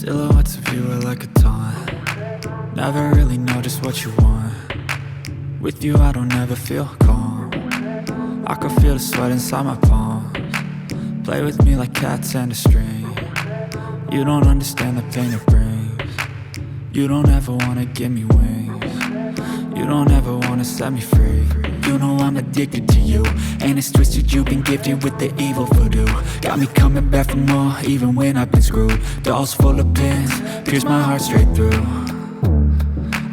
Silhouettes of you are like a taunt. Never really know just what you want. With you I don't ever feel calm. I can feel the sweat inside my palms. Play with me like cats and a string. You don't understand the pain it brings. You don't ever wanna give me wings. You don't ever wanna set me free. You know I'm addicted to you, and it's twisted, you've been gifted with the evil voodoo. Got me coming back for more, even when I've been screwed. Dolls full of pins, pierce my heart straight through.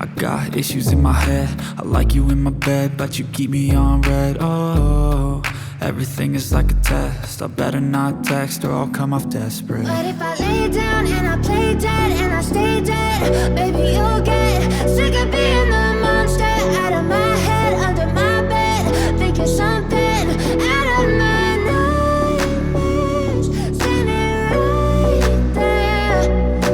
I got issues in my head, I like you in my bed, but you keep me on red. Oh, everything is like a test, I better not text or I'll come off desperate. But if I lay down and I play dead and I stay dead, baby you'll get sick of being the monster out of my head, under my bed, thinking something out of my nightmares, standing right there.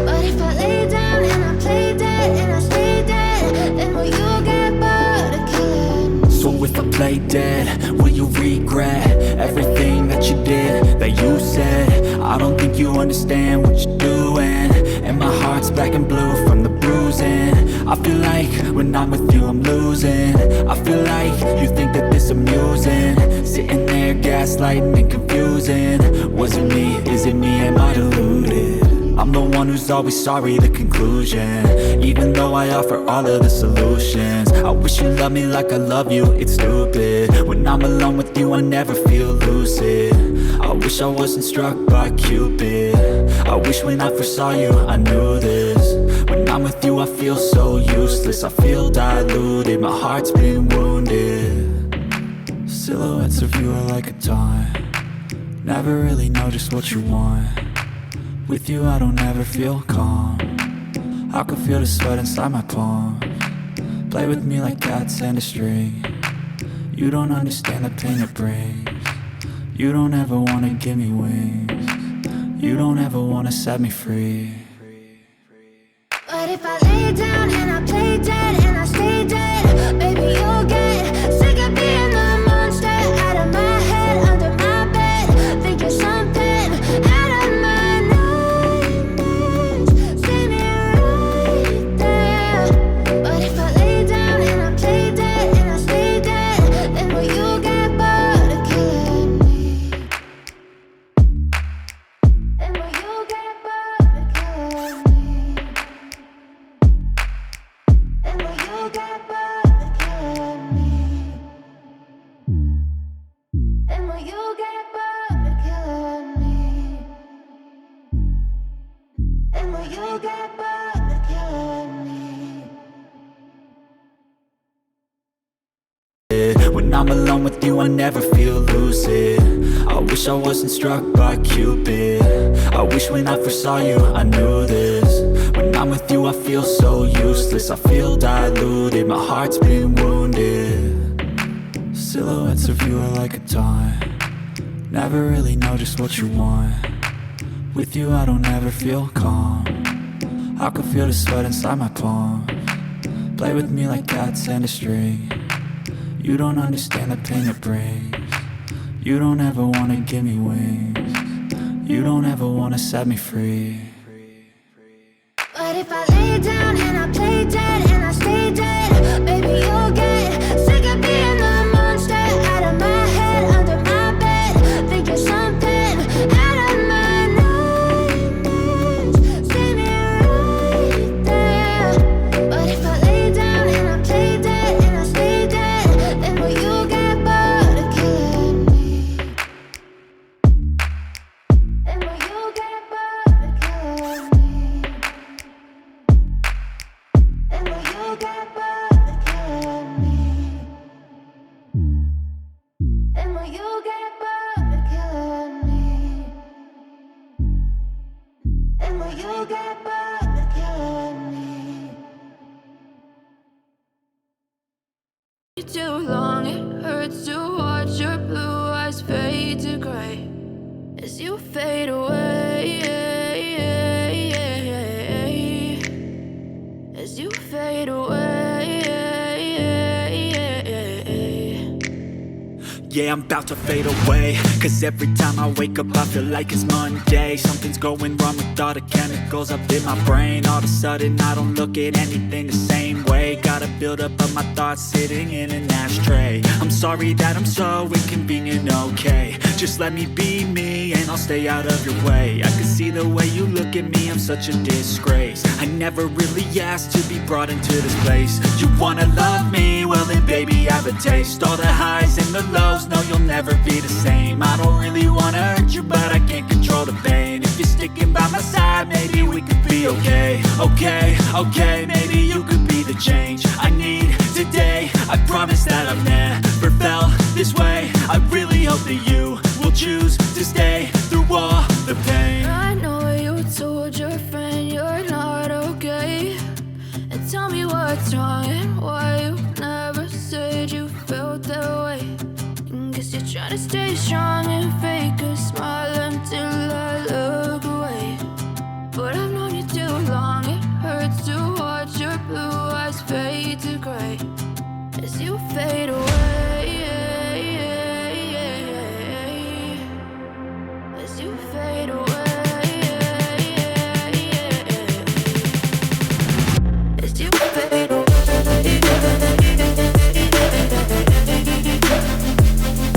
But if I lay down and I play dead and I stay dead, then will you get bored of killing me? So if I play dead, will you regret everything that you did, that you said? I don't think you understand what you're doing, and my heart's black and blue from the bruising. I feel like when I'm with you I'm losing. I feel like you think that this amusing, sitting there gaslighting and confusing. Was it me? Is it me? Am I deluded? I'm the one who's always sorry, the conclusion. Even though I offer all of the solutions, I wish you loved me like I love you, it's stupid. When I'm alone with you I never feel lucid. I wish I wasn't struck by Cupid. I wish when I first saw you I knew this. When I'm with you I feel so useless, I feel diluted, my heart's been wounded. Silhouettes of you are like a taunt. Never really know just what you want. With you I don't ever feel calm. I can feel the sweat inside my palms. Play with me like cats and a string. You don't understand the pain it brings. You don't ever wanna give me wings. You don't ever wanna set me free. But if I lay down and I play dead and I stay dead, baby you'll get sick of being the monster out of my head, under my bed, thinking something out of my nightmares, standing right there. But if I lay down and I play dead and I stay dead, then will you get bored of killing me? Then will you get bored of killing me? Then will you get bored of killing me? Then will you get bored of killing me? Then will you get bored of killing me? When I'm alone with you I never feel lucid. I wish I wasn't struck by Cupid. I wish when I first saw you I knew this. When I'm with you I feel so useless, I feel diluted, my heart's been wounded. Silhouettes of you are like a taunt. Never really know just what you want. With you I don't ever feel calm. I can feel the sweat inside my palms. Play with me like cats and a string. You don't understand the pain it brings. You don't ever wanna give me wings. You don't ever wanna set me free. But if I lay down and I play dead and I stay dead, baby you'll get sick of being the monster out of my head, under my bed, thinking something out of my nightmares, standing right there. But if I lay down and I play dead and I stay dead, then will you get bored of killing me? Then will you get bored of killing me? Then will you get bored of killing me? Then will you get bored of killing me? Then will you get bored of killing me? Too long, it hurts to watch your blue eyes fade to gray as you fade away, as you fade away. yeah, I'm about to fade away. Cause every time I wake up I feel like it's Monday. Something's going wrong with all the chemicals up in my brain. All of a sudden I don't look at anything the same way. Gotta build up of my thoughts sitting in an ashtray. I'm sorry that I'm so inconvenient, okay. Just let me be me and I'll stay out of your way. I can see the way you look at me, I'm such a disgrace. I never really asked to be brought into this place. You wanna love me? Well then baby, have a taste. All the highs and the lows, no you'll never be the same. I don't really wanna hurt you, but I can't control the pain. If you're sticking by my side, maybe we could be okay. Okay, maybe you could be the change I need today. I promise that I've never felt this way. I really hope that you will choose to stay through all the pain. I know you told your friend you're not okay, and tell me what's wrong and why you never said you felt that way. And guess you're trying to stay strong and fake a smile until I look away. But I've known you too long, it hurts to watch your blue eyes fade to gray as you fade away. As you fade away. As you fade away.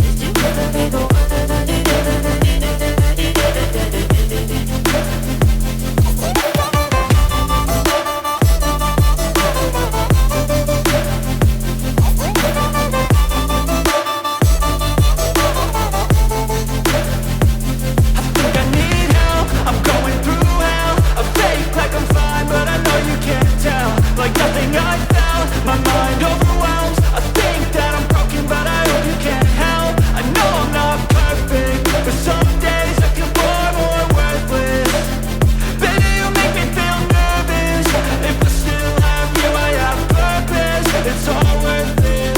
As you fade away. Like nothing I found, my mind overwhelms. I think that I'm broken, but I hope you can't help. I know I'm not perfect, but some days I feel far more worthless. Baby, you make me feel nervous. If I still have you, I have purpose. It's all worth it.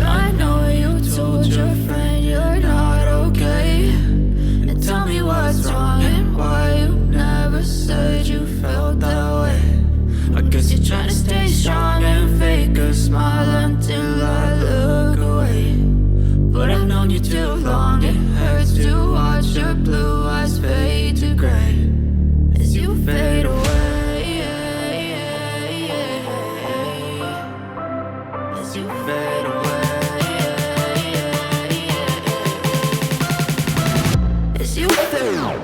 I know you told your friend you're not okay, and tell me what's wrong and why you never said you felt that way. I guess you're trying to stay strong and fake a smile until I look away. But I've known you too long, it hurts to watch your blue eyes fade to gray as you fade away. As you fade away. As you fade away.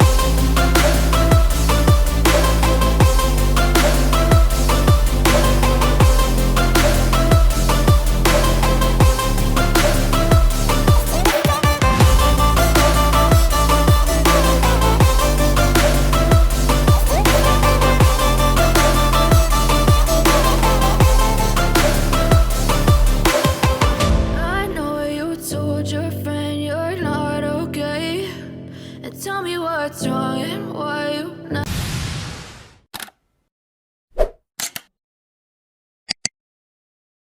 Tell me what's wrong and